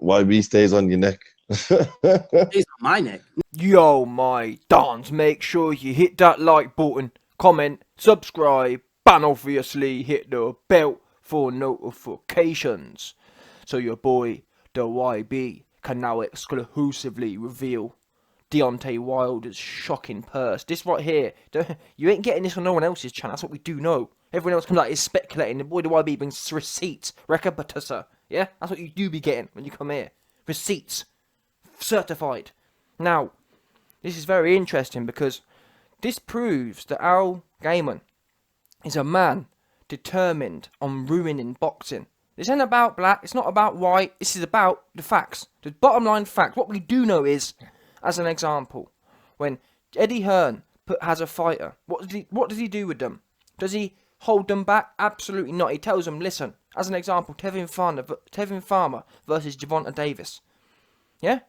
YB stays on your neck. It's on my neck. Yo, my dons, make sure you hit that like button, comment, subscribe, and obviously hit the bell for notifications. So your boy, the YB, can now exclusively reveal Deontay Wilder's shocking purse. This right here, you ain't getting this on no one else's channel, that's what we do know. Everyone else comes out is speculating, the boy the YB brings receipts, recapitusa, yeah? That's what you do be getting when you come here. Receipts. Certified. Now, this is very interesting because this proves that Al Gaiman is a man determined on ruining boxing. This ain't about black, it's not about white, this is about the facts. The bottom line fact. What we do know is, as an example, when Eddie Hearn has a fighter, what does he do with them? Does he hold them back? Absolutely not. He tells them, listen, as an example, Tevin Farmer versus Gervonta Davis. Yeah?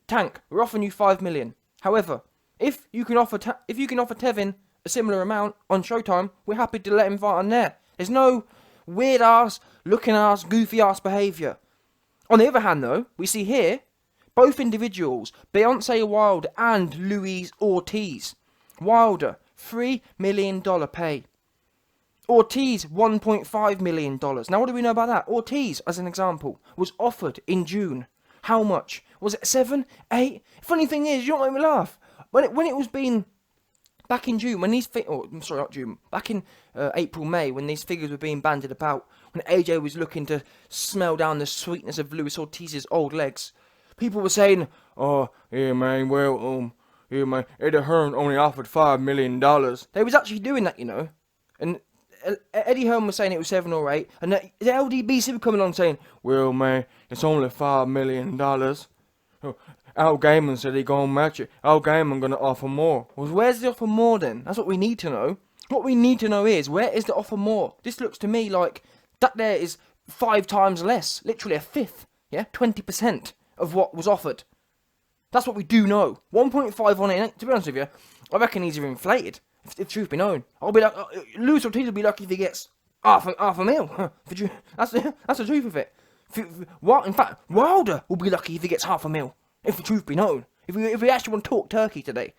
Tank, we're offering you 5 million. However, if you can offer Tevin a similar amount on Showtime, we're happy to let him fight on there. There's no weird ass, looking ass, goofy ass behaviour. On the other hand though, we see here, both individuals, Deontay Wilder and Luis Ortiz. Wilder, $3 million pay. Ortiz, $1.5 million. Now what do we know about that? Ortiz, as an example, was offered in June. How much? Was it 7, 8? Funny thing is, you don't make me laugh. When it was being back in June, when these back in April, May, when these figures were being bandied about, when AJ was looking to smell down the sweetness of Luis Ortiz's old legs, people were saying, "Oh, yeah, man, well, yeah, man, Eddie Hearn only offered $5 million." They was actually doing that, you know, and Eddie Hearn was saying it was 7 or 8, and the LDBC were coming along saying, "Well, man, it's only $5 million." Al Gaiman said he gonna match it. Al Gaiman gonna offer more. Well, where's the offer more then? That's what we need to know. What we need to know is, where is the offer more? This looks to me like that there is 5 times less. Literally a fifth. Yeah? 20% of what was offered. That's what we do know. 1.5 on it. To be honest with you, I reckon he's inflated. If truth be known. I'll be like, Luis Ortiz will be lucky if he gets half a mil. That's the truth of it. In fact, Wilder will be lucky if he gets half a mil. If the truth be known. If we actually want to talk turkey today.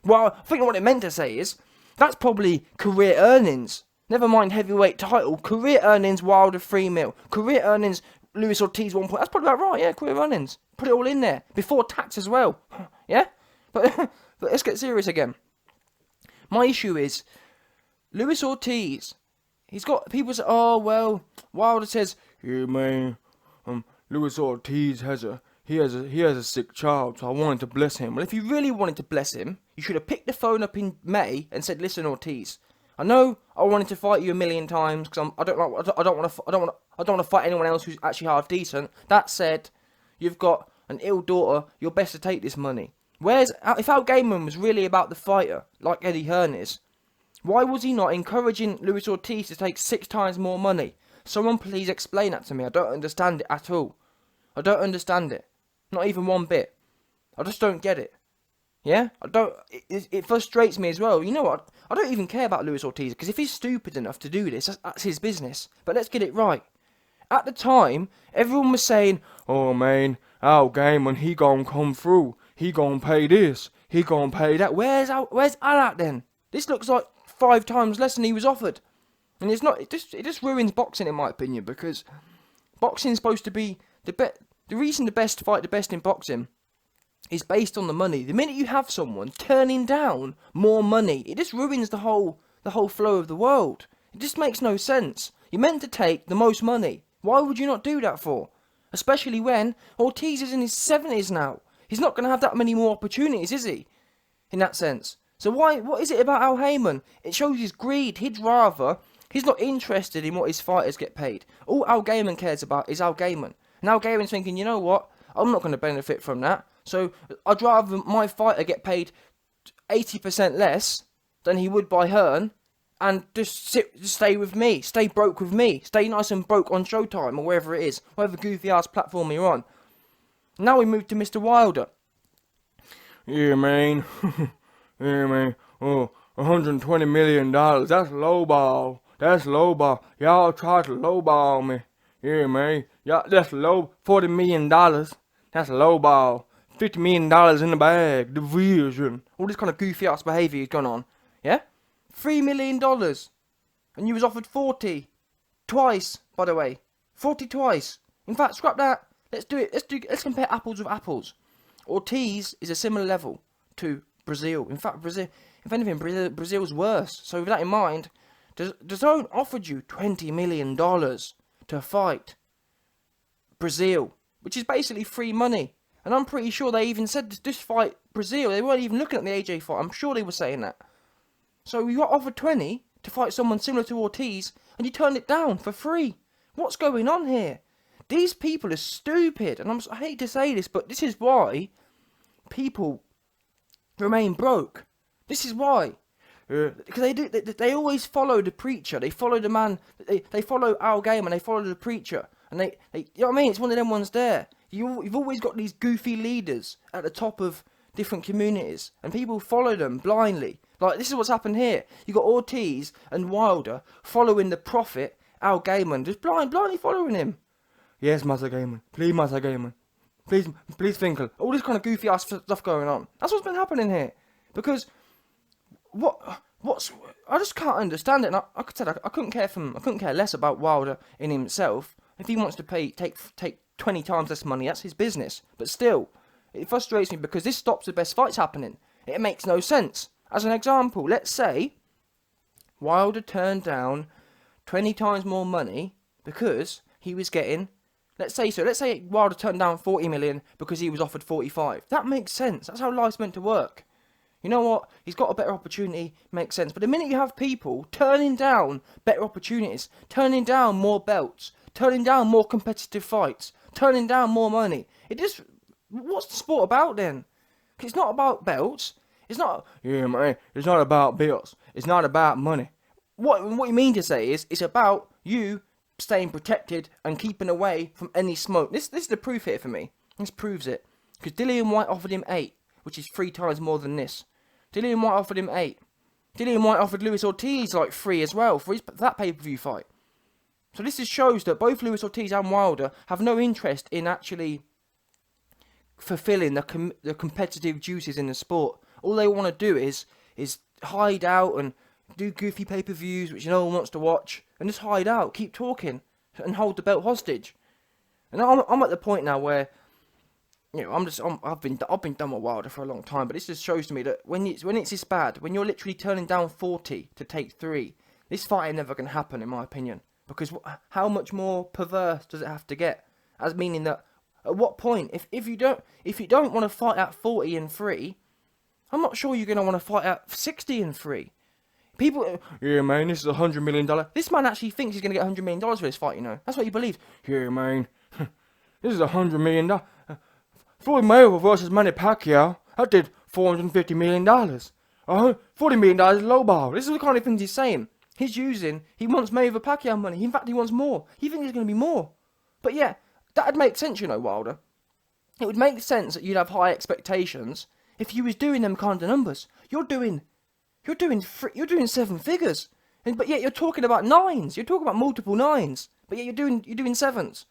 Well, I think what it meant to say is, that's probably career earnings. Never mind heavyweight title. Career earnings, Wilder 3 mil. Career earnings, Luis Ortiz 1 point. That's probably about right, yeah, career earnings. Put it all in there. Before tax as well. Yeah? But let's get serious again. My issue is, Luis Ortiz, he's got, people say, oh, well, Wilder says, yeah, man, Luis Ortiz has a sick child, so I wanted to bless him. Well, if you really wanted to bless him, you should have picked the phone up in May and said, "Listen, Ortiz, I know I wanted to fight you a million times because I don't want to fight anyone else who's actually half decent. That said, you've got an ill daughter. You're best to take this money." If Al Gaiman was really about the fighter, like Eddie Hearn is, why was he not encouraging Luis Ortiz to take 6 times more money? Someone please explain that to me. I don't understand it at all. I don't understand it. Not even one bit. I just don't get it. Yeah? It frustrates me as well. You know what? I don't even care about Luis Ortiz, because if he's stupid enough to do this, that's his business. But let's get it right. At the time, everyone was saying, "Oh man, Al Gaiman, he gon' come through. He gon' pay this. He gon' pay that." Where's Al at then? This looks like 5 times less than he was offered. And it's not. It just ruins boxing, in my opinion, because boxing's supposed to be the reason the best fight the best in boxing is based on the money. The minute you have someone turning down more money, it just ruins the whole flow of the world. It just makes no sense. You're meant to take the most money. Why would you not do that for? Especially when Ortiz is in his 70s now. He's not going to have that many more opportunities, is he? In that sense. So what is it about Al Gaiman? It shows his greed. He's not interested in what his fighters get paid. All Al Gaiman cares about is Al Gaiman. And Al Gaiman's thinking, you know what? I'm not going to benefit from that. So I'd rather my fighter get paid 80% less than he would by Hearn, and just stay with me, stay broke with me, stay nice and broke on Showtime or wherever it is, whatever goofy ass platform you're on. Now we move to Mr. Wilder. Yeah, man. Yeah, man. Oh, $120 million. That's lowball. That's lowball. Y'all try to lowball me. Yeah, man. Y'all, that's low. $40 million. That's lowball. $50 million in the bag. Division. All this kind of goofy ass behaviour he's gone on. Yeah? $3 million. And you was offered 40. Twice, by the way. 40 twice. In fact, scrap that. Let's do it. Let's compare apples with apples. Ortiz is a similar level to Brazil. In fact, Brazil, if anything, Brazil's worse. So with that in mind, DAZN offered you $20 million to fight Brazil, which is basically free money. And I'm pretty sure they even said this fight Brazil. They weren't even looking at the AJ fight. I'm sure they were saying that. So you got offered 20 to fight someone similar to Ortiz, and you turned it down for free. What's going on here? These people are stupid, and I hate to say this, but this is why people remain broke. This is why. Because they always follow the preacher. They follow the man. They follow our game, and they follow the preacher. And they you know what I mean? It's one of them ones there. You've always got these goofy leaders at the top of different communities, and people follow them blindly. Like, this is what's happened here. You got Ortiz and Wilder following the prophet, Al Gaiman, just blindly following him. Yes, Master Gaiman. Please, Master Gaiman. Please, Finkel. All this kind of goofy ass stuff going on. That's what's been happening here. Because I just can't understand it. And I couldn't care less about Wilder in himself. If he wants to take 20 times less money, that's his business. But still, it frustrates me because this stops the best fights happening. It makes no sense. As an example, let's say Wilder turned down 20 times more money because he was getting, let's say Wilder turned down 40 million because he was offered 45. That makes sense. That's how life's meant to work. You know what? He's got a better opportunity, makes sense. But the minute you have people turning down better opportunities, turning down more belts, turning down more competitive fights, turning down more money, what's the sport about then? It's not about belts. It's not, yeah, man, it's not about belts. It's not about money. What you mean to say is, it's about you staying protected and keeping away from any smoke. This is the proof here for me. This proves it. Because Dillian White offered him 8, which is 3 times more than this. Dillian White offered him 8. Dillian White offered Luis Ortiz like 3 as well for that pay-per-view fight. So this just shows that both Luis Ortiz and Wilder have no interest in actually fulfilling the competitive juices in the sport. All they want to do is hide out and do goofy pay-per-views which no one wants to watch, and just hide out, keep talking, and hold the belt hostage. And I'm at the point now where, you know, I've been done with Wilder for a long time, but this just shows to me that when it's this bad, when you're literally turning down 40 to take 3, this fight ain't never gonna happen, in my opinion. Because how much more perverse does it have to get? As meaning that, at what point, if you don't want to fight at 40 and 3, I'm not sure you're gonna want to fight at 60 and 3. People, yeah, man, this is $100 million. This man actually thinks he's gonna get $100 million for this fight. You know, that's what he believes. Yeah, man, this is $100 million. Floyd Mayweather versus Manny Pacquiao, that did $450 million. $40 million is lowball. This is the kind of things he's saying. He wants Mayweather Pacquiao money. In fact, he wants more. He thinks there's going to be more. But yeah, that'd make sense, you know, Wilder. It would make sense that you'd have high expectations if you was doing them kind of numbers. You're doing 7 figures, but yet you're talking about 9s. You're talking about multiple 9s, but yet you're doing 7s.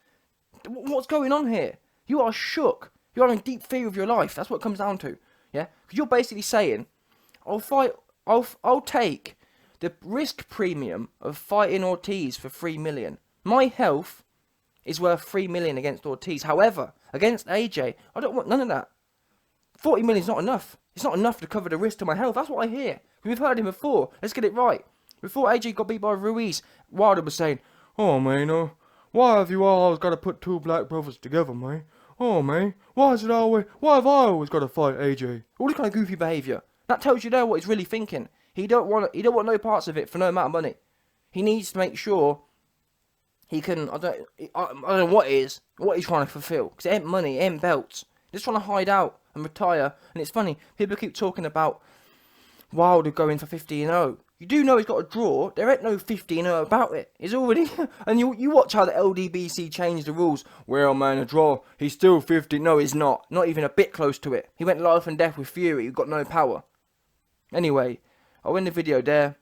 What's going on here? You are shook. You are in deep fear of your life. That's what it comes down to. Yeah, because you're basically saying, I'll take the risk premium of fighting Ortiz for 3 million. My health is worth 3 million against Ortiz. However, against AJ, I don't want none of that. 40 million is not enough. It's not enough to cover the risk to my health. That's what I hear. We've heard him before. Let's get it right. Before AJ got beat by Ruiz, Wilder was saying, "Oh man, why have you always got to put 2 black brothers together, man? Oh man, why have I always got to fight AJ?" All this kind of goofy behaviour. That tells you there what he's really thinking. He don't want no parts of it for no amount of money. He needs to make sure he can. I don't know what he's trying to fulfill. Because it ain't money, it ain't belts. He's just trying to hide out and retire. And it's funny, people keep talking about Wilder going for 50-0. You do know he's got a draw. There ain't no 50-0 about it. He's already. And you watch how the LDBC changed the rules. Well, man, a draw. He's still 50. No, he's not. Not even a bit close to it. He went life and death with Fury. He got no power. Anyway, I'll end the video there.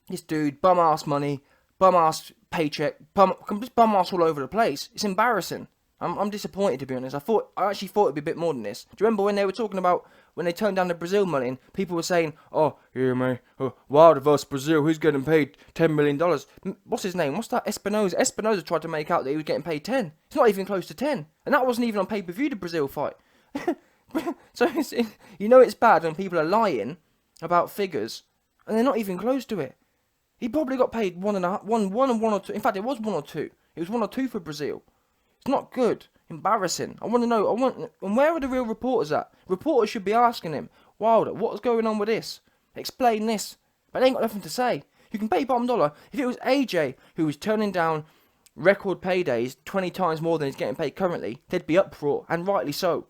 This dude, bum-ass money, bum-ass paycheck, bum-ass all over the place. It's embarrassing. I'm disappointed, to be honest. I actually thought it'd be a bit more than this. Do you remember when they were talking about when they turned down the Brazil money and people were saying, "Oh, yeah, mate, Wilder versus Brazil, who's getting paid $10 million?" What's his name? What's that? Espinosa. Espinosa tried to make out that he was getting paid 10. It's not even close to 10, and that wasn't even on pay-per-view. The Brazil fight. So it's bad when people are lying about figures and they're not even close to it. He probably got paid one and one or two. In fact, it was 1 or 2. It was 1 or 2 for Brazil. It's not good. Embarrassing. I want to know. And where are the real reporters at? Reporters should be asking him, Wilder, what's going on with this? Explain this. But they ain't got nothing to say. You can pay bottom dollar. If it was AJ who was turning down record paydays 20 times more than he's getting paid currently, there'd be uproar, and rightly so.